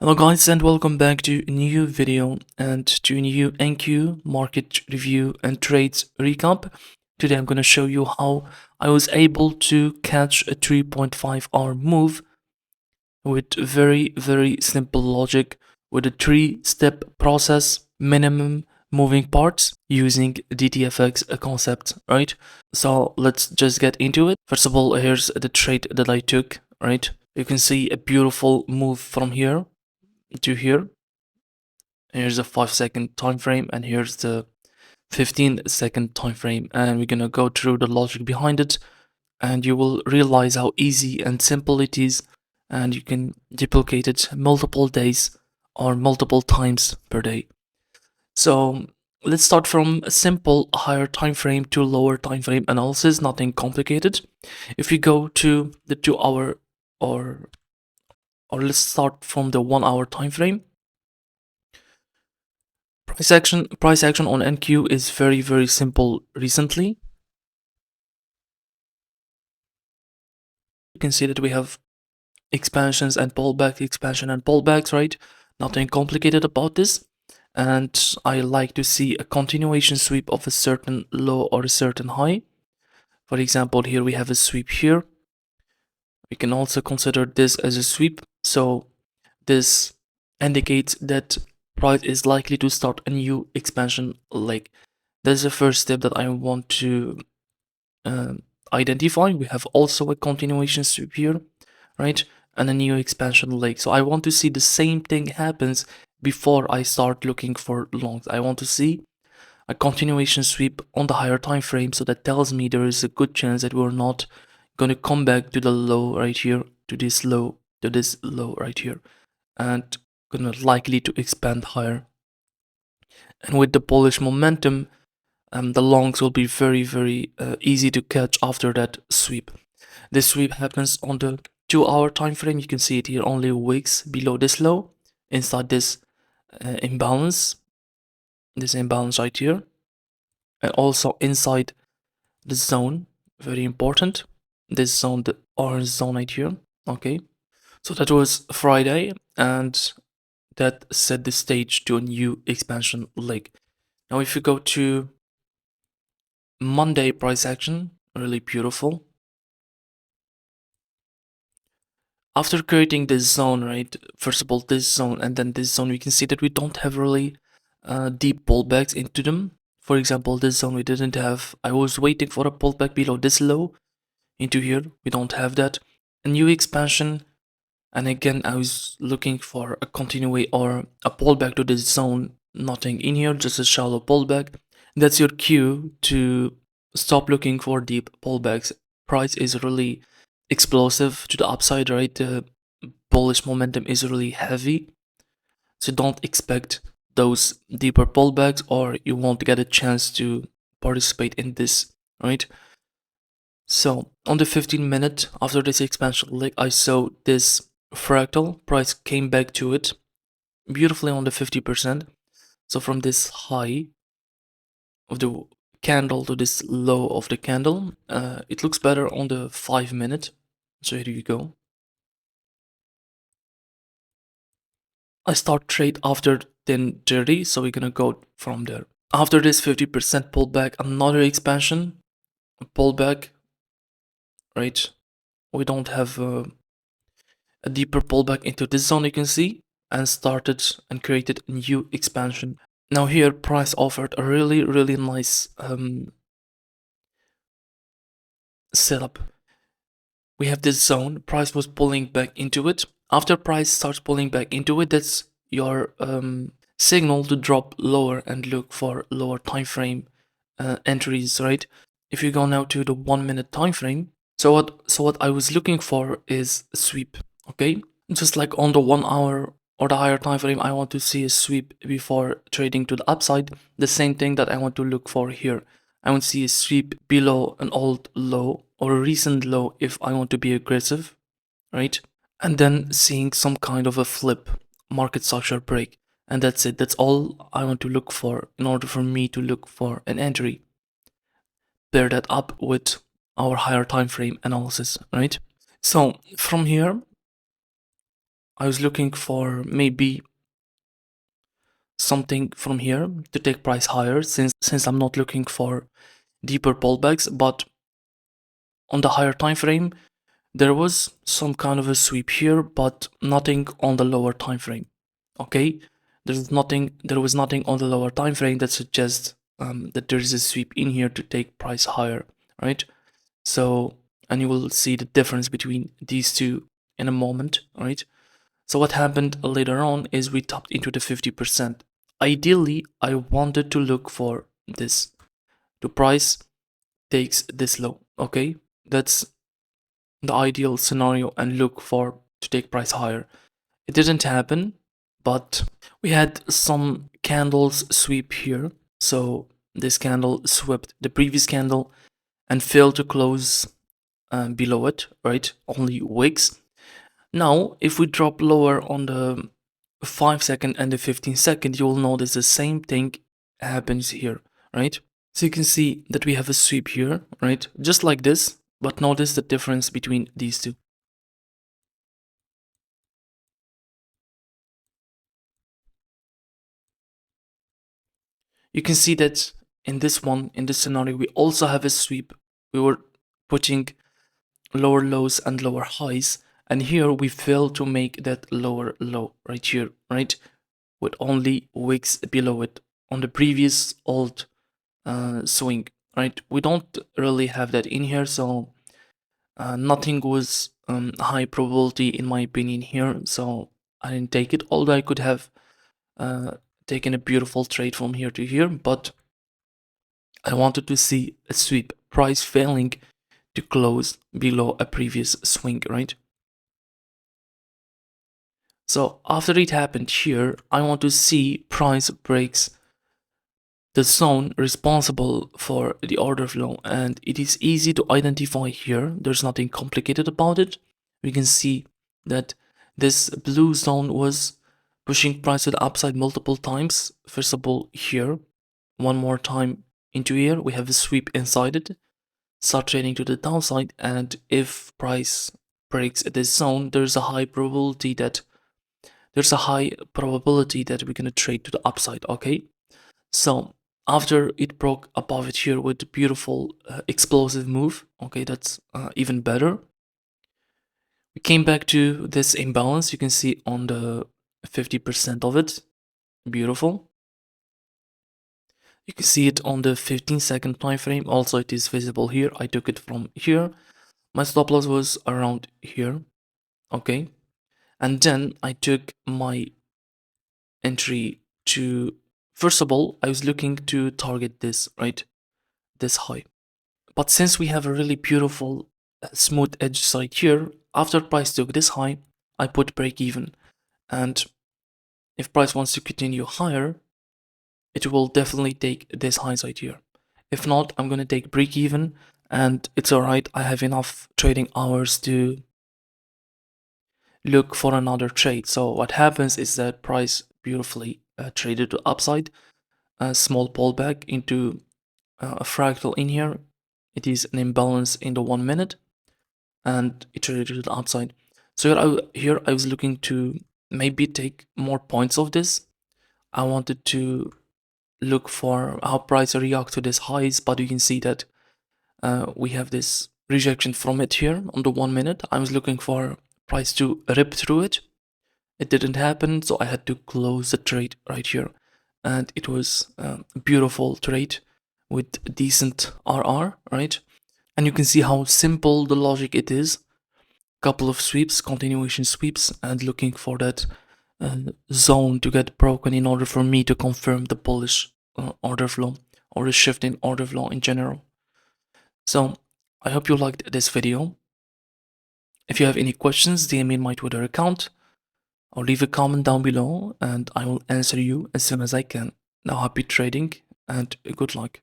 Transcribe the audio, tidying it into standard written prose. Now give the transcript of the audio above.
Hello guys and welcome back to a new video and to a new NQ market review and trades recap. Today I'm going to show you how I was able to catch a 3.5-hour move with very simple logic with a 3-step process, minimum moving parts using DTFX concept, right? So let's just get into it. First of all, here's the trade that I took, right? You can see a beautiful move from here to here. Here's a 5-second time frame and here's the 15-second time frame, and we're gonna go through the logic behind it, and you will realize how easy and simple it is, and you can duplicate it multiple days or multiple times per day. So let's start from a simple higher time frame to lower time frame analysis, nothing complicated. If you go to the 2-hour or let's start from the 1-hour time frame. Price action on NQ is very simple recently. You can see that we have expansions and pullback, expansion and pullbacks, right? Nothing complicated about this. And I like to see a continuation sweep of a certain low or a certain high. For example, here we have a sweep here. We can also consider this as a sweep. So this indicates that price is likely to start a new expansion leg. That's the first step that I want to identify. We have also a continuation sweep here, right? And a new expansion leg. So I want to see the same thing happens before I start looking for longs. I want to see a continuation sweep on the higher time frame, so that tells me there is a good chance that we're not going to come back to the low right here, to this low right here, and gonna likely to expand higher. And with the bullish momentum, the longs will be very easy to catch after that sweep. This sweep happens on the 2-hour time frame. You can see it here, only wicks below this low, inside this imbalance right here, and also inside the zone, very important, this zone, the orange zone right here. Okay, so that was Friday, and that set the stage to a new expansion leg. Now if you go to Monday price action, really beautiful. After creating this zone, right, first of all this zone and then this zone, we can see that we don't have really deep pullbacks into them. For example, this zone we didn't have. I was waiting for a pullback below this low into here. We don't have that. A new expansion, and again I was looking for a continuation or a pullback to this zone. Nothing in here, just a shallow pullback. That's your cue to stop looking for deep pullbacks. Price is really explosive to the upside, right? The bullish momentum is really heavy, so don't expect those deeper pullbacks or you won't get a chance to participate in this, right? So on the 15-minute after this expansion leg, I saw this fractal. Price came back to it beautifully on the 50%. So from this high of the candle to this low of the candle, it looks better on the 5-minute. So here you go. I start trade after 10:30, so we're gonna go from there. After this 50% pullback, another expansion, pullback, right? We don't have a deeper pullback into this zone, you can see, and started and created a new expansion. Now here, price offered a really nice setup. We have this zone, price was pulling back into it. After price starts pulling back into it, that's your signal to drop lower and look for lower time frame entries, right? If you go now to the 1-minute time frame, so what I was looking for is a sweep, okay? Just like on the 1-hour or the higher time frame, I want to see a sweep before trading to the upside. The same thing that I want to look for here. I want to see a sweep below an old low or a recent low if I want to be aggressive, right? And then seeing some kind of a flip, market structure break, and that's it. That's all I want to look for in order for me to look for an entry. Pair that up with our higher time frame analysis, right? So from here, I was looking for maybe something from here to take price higher, since I'm not looking for deeper pullbacks. But on the higher time frame, there was some kind of a sweep here, but nothing on the lower time frame. Okay, there was nothing on the lower time frame that suggests that there is a sweep in here to take price higher, right? So, and you will see the difference between these two in a moment, right? So what happened later on is we tapped into the 50%. Ideally, I wanted to look for this. The price takes this low, okay? That's the ideal scenario, and look for to take price higher. It didn't happen, but we had some candles sweep here. So this candle swept the previous candle and failed to close below it, right? Only wicks. Now, if we drop lower on the 5-second and the 15-second, you will notice the same thing happens here, right? So you can see that we have a sweep here, right? Just like this, but notice the difference between these two. You can see that in this one, in this scenario, we also have a sweep. We were putting lower lows and lower highs, and here we failed to make that lower low right here, right? With only wicks below it on the previous old swing, right? We don't really have that in here, so nothing was high probability in my opinion here, so I didn't take it. Although I could have taken a beautiful trade from here to here, but I wanted to see a sweep, price failing to close below a previous swing, right? So after it happened here, I want to see price breaks the zone responsible for the order flow, and it is easy to identify here. There's nothing complicated about it. We can see that this blue zone was pushing price to the upside multiple times. First of all, here, one more time into here, we have a sweep inside it, start trading to the downside, and if price breaks this zone, there's a high probability that we're gonna trade to the upside. Okay, so after it broke above it here with a beautiful explosive move, okay, that's even better. We came back to this imbalance. You can see on the 50% of it, beautiful. You can see it on the 15-second time frame. Also, it is visible here. I took it from here. My stop loss was around here, okay, and then I took my entry to, first of all, I was looking to target this, right, this high. But since we have a really beautiful smooth edge side here, after price took this high, I put break even. And if price wants to continue higher, it will definitely take this high side here. If not, I'm gonna take break even, and it's alright. I have enough trading hours to look for another trade. So what happens is that price beautifully traded to upside, a small pullback into a fractal in here. It is an imbalance in the 1 minute, and it traded to the upside. So here I was looking to maybe take more points of this. I wanted to look for how price react to these highs, but you can see that we have this rejection from it here on the 1 minute. I was looking for price to rip through it. It didn't happen, so I had to close the trade right here, and it was a beautiful trade with decent RR, right? And you can see how simple the logic it is. Couple of sweeps, continuation sweeps, and looking for that zone to get broken in order for me to confirm the bullish order flow, or the shift in order flow in general. So I hope you liked this video. If you have any questions, DM me in my Twitter account or leave a comment down below, and I will answer you as soon as I can. Now, happy trading and good luck.